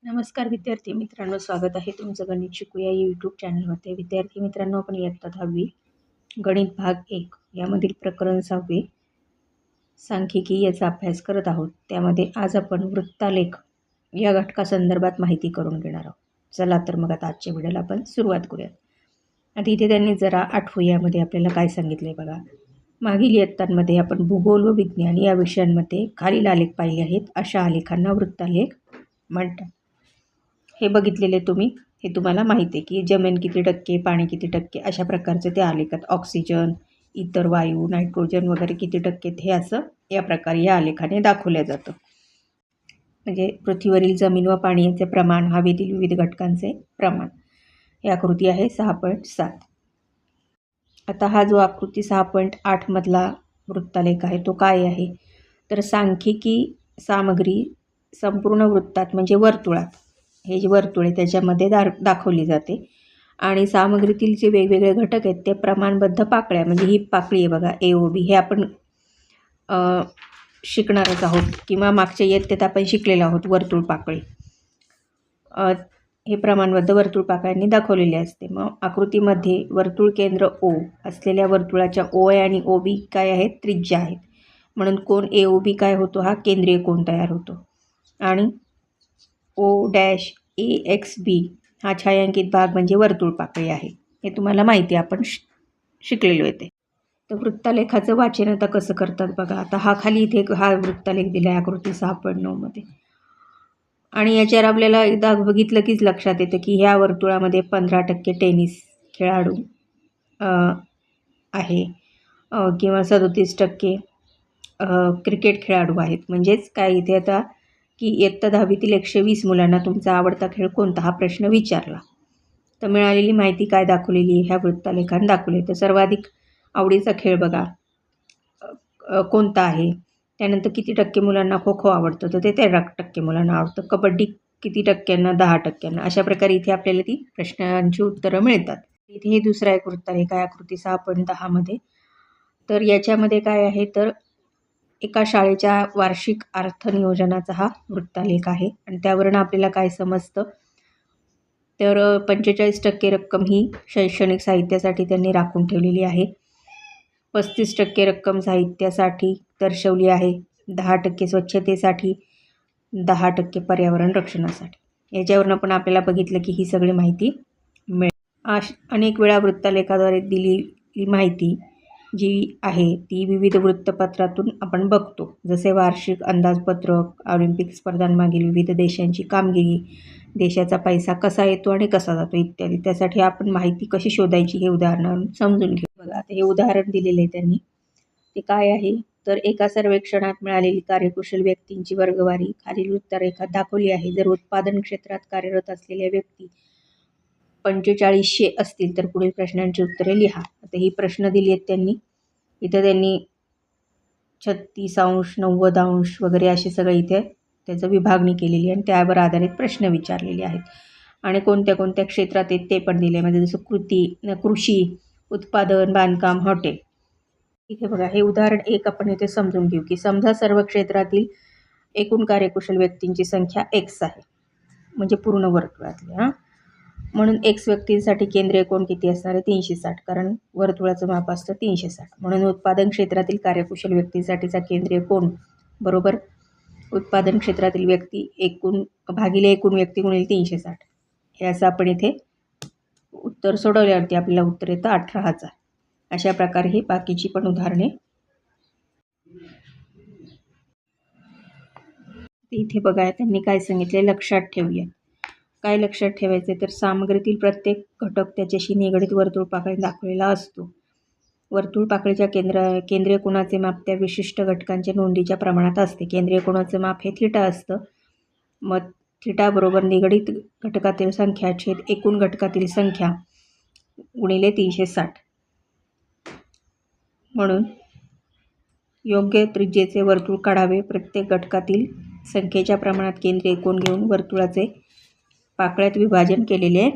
नमस्कार विद्यार्थी मित्रांनो, स्वागत आहे तुमचं गणित शिकूया यूट्यूब चॅनलमध्ये. विद्यार्थी मित्रांनो, आपण इयत्ता 10वी गणित भाग 1 यामधील प्रकरण 6 सांख्यिकी याचा अभ्यास करत आहोत. त्यामध्ये आज आपण वृत्तालेख या घटकासंदर्भात माहिती करून घेणार आहोत. चला तर मग आता आजच्या व्हिडिओला आपण सुरुवात करूयात. आता इथे त्यांनी जरा आठवू यामध्ये आपल्याला काय सांगितलं आहे बघा. मागील इयत्तांमध्ये आपण भूगोल व विज्ञान या विषयांमध्ये खालील आलेख पाहिले आहेत. अशा आलेखांना वृत्तालेख म्हणतात. हे बघितलेले तुम्ही, हे तुम्हाला माहिती आहे की जमीन किती टक्के, पाणी किती टक्के, अशा प्रकारचे ते आलेखात ऑक्सिजन, इतर वायू, नायट्रोजन वगैरे किती टक्के, हे असं या प्रकारे या आलेखाने दाखवलं जातं. म्हणजे पृथ्वीवरील जमीन व पाणी यांचे प्रमाण, हवेतील विविध घटकांचे प्रमाण. ही आकृती आहे 6.7. आता हा जो आकृती 6.8 मधला वृत्तालेख आहे तो काय आहे तर सांख्यिकी सामग्री संपूर्ण वृत्तात म्हणजे वर्तुळात, हे जे वर्तुळ आहे त्याच्यामध्ये दाखवली जाते आणि सामग्रीतील जे वेगवेगळे घटक आहेत ते प्रमाणबद्ध पाकळ्या, म्हणजे ही पाकळी आहे बघा AOB, हे आपण शिकणारच आहोत किंवा मागच्या इयत्तेत आपण शिकलेलो आहोत. वर्तुळ पाकळी हे प्रमाणबद्ध वर्तुळ पाकळ्यांनी दाखवलेले असते. मग आकृतीमध्ये वर्तुळ केंद्र O असलेल्या वर्तुळाच्या OA आणि OB काय आहेत, त्रिज्या आहेत. म्हणून कोन AOB काय होतो, हा केंद्रीय कोन तयार होतो. आणि O-AXB हा छायांकित भाग म्हणजे वर्तुळ पाकळी आहे. हे तुम्हाला माहिती आहे, आपण शिकलेलो आहे ते. तर वृत्तालेखाचं वाचन आता कसं करतात बघा. आता हा खाली इथे हा वृत्तालेख दिला आहे आकृती 6.9 मध्ये, आणि याच्यावर आपल्याला एकदा बघितलं कीच लक्षात येतं की ह्या वर्तुळामध्ये 15% टेनिस खेळाडू आहे किंवा 37% क्रिकेट खेळाडू आहेत. म्हणजेच काय इथे आता की इयत्ता 10वीतील 120 मुलांना तुमचा आवडता खेळ कोणता हा प्रश्न विचारला तर मिळालेली माहिती काय दाखवलेली ह्या वृत्तालेखाने दाखवली. तर सर्वाधिक आवडीचा खेळ बघा कोणता आहे. त्यानंतर किती टक्के मुलांना खो खो आवडतं तर ते 13% मुलांना आवडतं. कबड्डी किती टक्क्यांना, 10%. अशा प्रकारे इथे आपल्याला ती प्रश्नांची उत्तरं मिळतात. इथे हे दुसरा एक वृत्तालेख आहे आकृती 6.10 मध्ये. तर याच्यामध्ये काय आहे तर एका शाळेच्या वार्षिक अर्थनियोजनाचा हा वृत्तालेख आहे आणि त्यावरून आपल्याला काय समजतं तर 45% रक्कम ही शैक्षणिक साहित्यासाठी त्यांनी राखून ठेवलेली आहे. 35% रक्कम साहित्यासाठी दर्शवली आहे. 10% स्वच्छतेसाठी, 10% पर्यावरण रक्षणासाठी. याच्यावरून पण आपल्याला बघितलं की ही सगळी माहिती मिळेल. अनेक वेळा वृत्तालेखाद्वारे दिलेली माहिती जी आहे ती विविध वृत्तपत्रातून आपण बघतो, जसे वार्षिक अंदाजपत्रक, ऑलिम्पिक स्पर्धांमागील विविध देशांची कामगिरी, देशाचा पैसा कसा येतो आणि कसा जातो इत्यादी. त्यासाठी आपण माहिती कशी शोधायची हे उदाहरण समजून घेऊ. बघा आता हे उदाहरण दिलेले आहे त्यांनी, ते काय आहे तर एका सर्वेक्षणात मिळालेली कार्यकुशल व्यक्तींची वर्गवारी खालील वृत्तरेखात दाखवली आहे. जर उत्पादन क्षेत्रात कार्यरत असलेल्या व्यक्ती 4500 असतील तर पुढील प्रश्नांची उत्तरे लिहा. आता ही प्रश्न दिली आहेत त्यांनी. इथं त्यांनी 36° 90° वगैरे असे सगळे इथे त्याचं विभागणी केलेली आणि त्यावर आधारित प्रश्न विचारलेले आहेत. आणि कोणत्या कोणत्या क्षेत्रात आहेत ते पण दिले, म्हणजे जसं कृषी, उत्पादन, बांधकाम, हॉटेल. इथे बघा हे उदाहरण एक आपण इथे समजून घेऊ की समजा सर्व क्षेत्रातील एकूण कार्यकुशल व्यक्तींची संख्या X आहे, म्हणजे पूर्ण वर्तुळातली. म्हणून X व्यक्तींसाठी केंद्रीय कोन किती असणार आहे, 360, कारण वर्तुळाचं माप असतं 360. म्हणून उत्पादन क्षेत्रातील कार्यकुशल व्यक्तींसाठीचा केंद्रीय कोन बरोबर उत्पादन क्षेत्रातील व्यक्ती एकूण भागिले एकूण व्यक्ती गुणिले 360. हे असं आपण इथे उत्तर सोडवल्यावरती आपल्याला उत्तर येतं 18,000. अशा प्रकारे ही बाकीची पण उदाहरणे इथे बघा त्यांनी काय सांगितले, लक्षात ठेवूया. काय लक्षात ठेवायचे तर सामग्रीतील प्रत्येक घटक त्याच्याशी निगडित वर्तुळ पाकळी दाखवलेला असतो. वर्तुळ पाकळीच्या केंद्रीय कोनाचे माप त्या विशिष्ट घटकांच्या नोंदीच्या प्रमाणात असते. केंद्रीय कोनाचे माप हे θ असतं. मग θ बरोबर निगडित घटकातील संख्या छेद एकूण घटकातील संख्या गुणिले 360. म्हणून योग्य त्रिज्येचे वर्तुळ काढावे. प्रत्येक घटकातील संख्येच्या प्रमाणात केंद्रीय कोन घेऊन वर्तुळाचे पाकळ्यात विभाजन केलेले